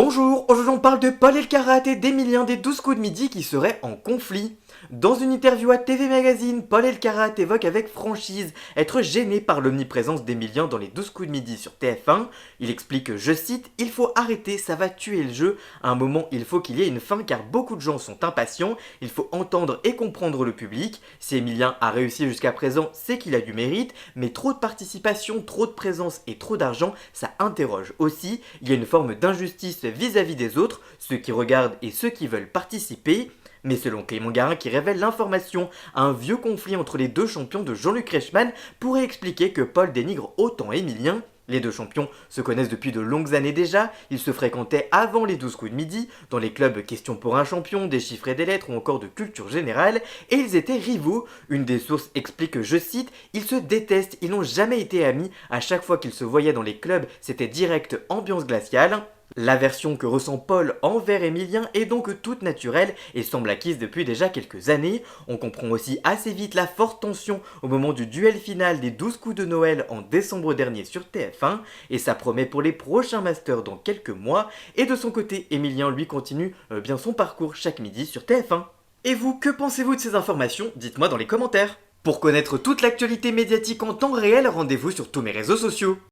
Bonjour, aujourd'hui on parle de Paul Elkarat et d'Emilien des 12 coups de midi qui seraient en conflit. Dans une interview à TV Magazine, Paul Elkarat évoque avec franchise être gêné par l'omniprésence d'Emilien dans les 12 coups de midi sur TF1. Il explique, je cite, il faut arrêter, ça va tuer le jeu. À un moment, il faut qu'il y ait une fin car beaucoup de gens sont impatients. Il faut entendre et comprendre le public. Si Emilien a réussi jusqu'à présent, c'est qu'il a du mérite, mais trop de participation, trop de présence et trop d'argent, ça interroge aussi. Il y a une forme d'injustice vis-à-vis des autres, ceux qui regardent et ceux qui veulent participer. Mais selon Clément Garin qui révèle l'information, un vieux conflit entre les deux champions de Jean-Luc Reichmann pourrait expliquer que Paul dénigre autant Emilien. Les deux champions se connaissent depuis de longues années déjà, ils se fréquentaient avant les 12 coups de midi, dans les clubs Question pour un champion, des chiffres et des lettres ou encore de culture générale, et ils étaient rivaux. Une des sources explique que, je cite, ils se détestent, ils n'ont jamais été amis, à chaque fois qu'ils se voyaient dans les clubs, c'était direct ambiance glaciale. L'aversion que ressent Paul envers Emilien est donc toute naturelle et semble acquise depuis déjà quelques années. On comprend aussi assez vite la forte tension au moment du duel final des 12 coups de Noël en décembre dernier sur TF1 et ça promet pour les prochains masters dans quelques mois. Et de son côté, Emilien lui continue bien son parcours chaque midi sur TF1. Et vous, que pensez-vous de ces informations? Dites-moi dans les commentaires. Pour connaître toute l'actualité médiatique en temps réel, rendez-vous sur tous mes réseaux sociaux.